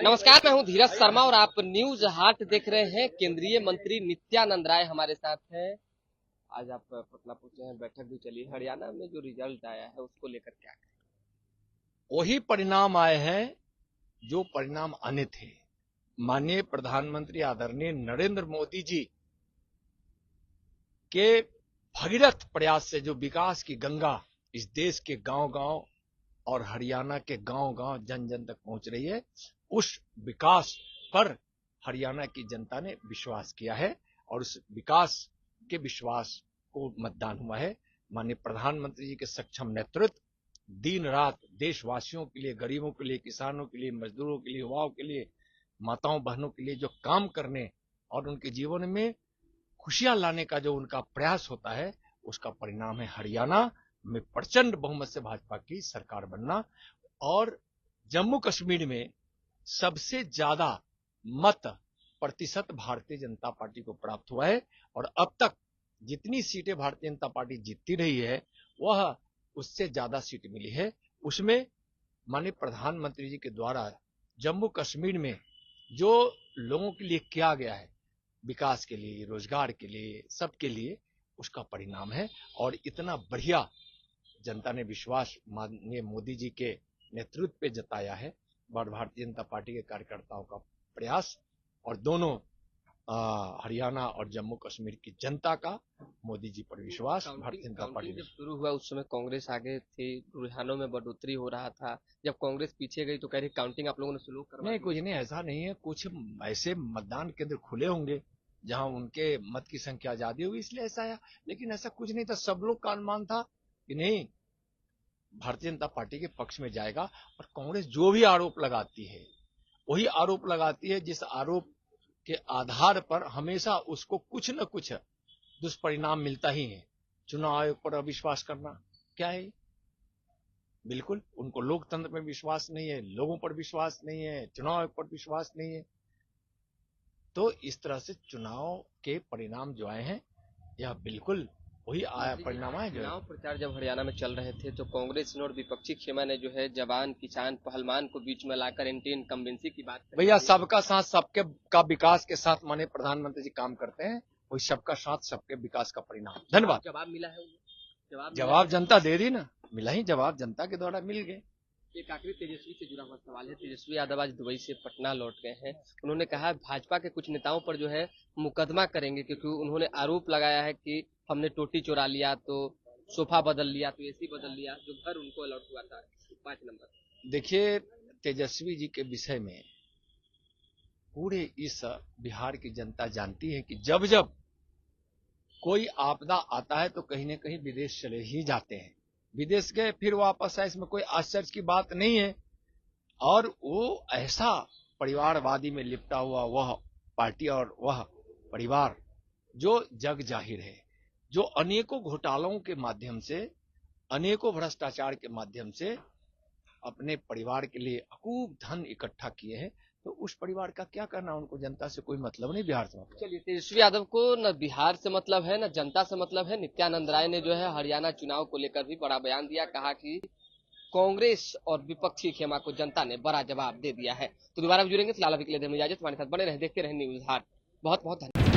नमस्कार, मैं हूं धीरज शर्मा और आप न्यूज हाट देख रहे हैं। केंद्रीय मंत्री नित्यानंद राय हमारे साथ हैं। आज आप पटना पहुंचे हैं, बैठक भी चली। हरियाणा में जो रिजल्ट आया है उसको लेकर क्या कहें? वही परिणाम आए हैं जो परिणाम आने थे। माननीय प्रधानमंत्री आदरणीय नरेंद्र मोदी जी के भगीरथ प्रयास से जो विकास की गंगा इस देश के गांव-गांव और हरियाणा के गांव-गांव जन जन तक पहुंच रही है, उस विकास पर हरियाणा की जनता ने विश्वास किया है और उस विकास के विश्वास को मतदान हुआ है। माननीय प्रधानमंत्री जी के सक्षम नेतृत्व दिन रात देशवासियों के लिए, गरीबों के लिए, किसानों के लिए, मजदूरों के लिए, युवाओं के लिए, माताओं बहनों के लिए जो काम करने और उनके जीवन में खुशियां लाने का जो उनका प्रयास होता है, उसका परिणाम है हरियाणा में प्रचंड बहुमत से भाजपा की सरकार बनना। और जम्मू कश्मीर में सबसे ज्यादा मत प्रतिशत भारतीय जनता पार्टी को प्राप्त हुआ है और अब तक जितनी सीटें भारतीय जनता पार्टी जीतती रही है वह उससे ज्यादा सीट मिली है। उसमें माननीय प्रधानमंत्री जी के द्वारा जम्मू कश्मीर में जो लोगों के लिए किया गया है, विकास के लिए, रोजगार के लिए, सबके लिए, उसका परिणाम है। और इतना बढ़िया जनता ने विश्वास माननीय मोदी जी के नेतृत्व पे जताया है, भारतीय जनता पार्टी के कार्यकर्ताओं का प्रयास और दोनों हरियाणा और जम्मू कश्मीर की जनता का मोदी जी पर विश्वास। भारतीय जनता पार्टी जब शुरू हुआ उस समय कांग्रेस आगे थी, रुझानों में बढ़ोतरी हो रहा था। जब कांग्रेस पीछे गई तो कह रही काउंटिंग आप लोगों ने शुरू करवा? नहीं, कुछ नहीं, ऐसा नहीं है। कुछ ऐसे मतदान केंद्र खुले होंगे जहां उनके मत की संख्या ज्यादा होगी, इसलिए ऐसा आया, लेकिन ऐसा कुछ नहीं था। सब लोग का अनुमान था कि नहीं, भारतीय जनता पार्टी के पक्ष में जाएगा। और कांग्रेस जो भी आरोप लगाती है वही आरोप लगाती है जिस आरोप के आधार पर हमेशा उसको कुछ न कुछ दुष्परिणाम मिलता ही है। चुनाव आयोग पर अविश्वास करना क्या है? बिल्कुल, उनको लोकतंत्र में विश्वास नहीं है, लोगों पर विश्वास नहीं है, चुनाव आयोग पर विश्वास नहीं है। तो इस तरह से चुनाव के परिणाम जो आए हैं, यह बिल्कुल वही परिणाम है। चुनाव प्रचार जब हरियाणा में चल रहे थे तो कांग्रेस ने और विपक्षी खेमा ने जो है जवान, किसान, पहलवान को बीच में लाकर एंटी इनकम्बेंसी की बात भैया, सबका साथ सबके का विकास के साथ माननीय प्रधानमंत्री जी काम करते हैं। वही सबका साथ सबके विकास का परिणाम। धन्यवाद। जवाब मिला है? जवाब जनता दे दी ना, मिला ही जवाब, जनता के द्वारा मिल गए। एक आखिरी तेजस्वी से जुड़ा हुआ सवाल है। तेजस्वी यादव आज दुबई से पटना लौट गए हैं। उन्होंने कहा भाजपा के कुछ नेताओं पर जो है मुकदमा करेंगे, क्योंकि उन्होंने आरोप लगाया है कि हमने टोटी चुरा लिया, तो सोफा बदल लिया, तो एसी बदल लिया, जो घर उनको अलॉट हुआ था 5 नंबर। देखिए, तेजस्वी जी के विषय में पूरे इस बिहार की जनता जानती है कि जब जब कोई आपदा आता है तो कहीं न कहीं विदेश चले ही जाते हैं। विदेश गए फिर वापस आए, इसमें कोई आश्चर्य की बात नहीं है। और वो ऐसा परिवारवादी में लिपटा हुआ वह पार्टी और वह परिवार जो जग जाहिर है, जो अनेकों घोटालों के माध्यम से, अनेकों भ्रष्टाचार के माध्यम से अपने परिवार के लिए अकूब धन इकट्ठा किए हैं। तो उस परिवार का क्या करना, उनको जनता से कोई मतलब नहीं, बिहार से मतलब। चलिए, तेजस्वी यादव को न बिहार से मतलब है न जनता से मतलब है। नित्यानंद राय ने जो है हरियाणा चुनाव को लेकर भी बड़ा बयान दिया, कहा कि कांग्रेस और विपक्षी खेमा को जनता ने बड़ा जवाब दे दिया है। तो दोबारा जुड़ेंगे, फिलहाल अभी के लिए इजाजत। हमारे साथ बने रहे, देखते रहे न्यूज हाट। बहुत बहुत धन्यवाद।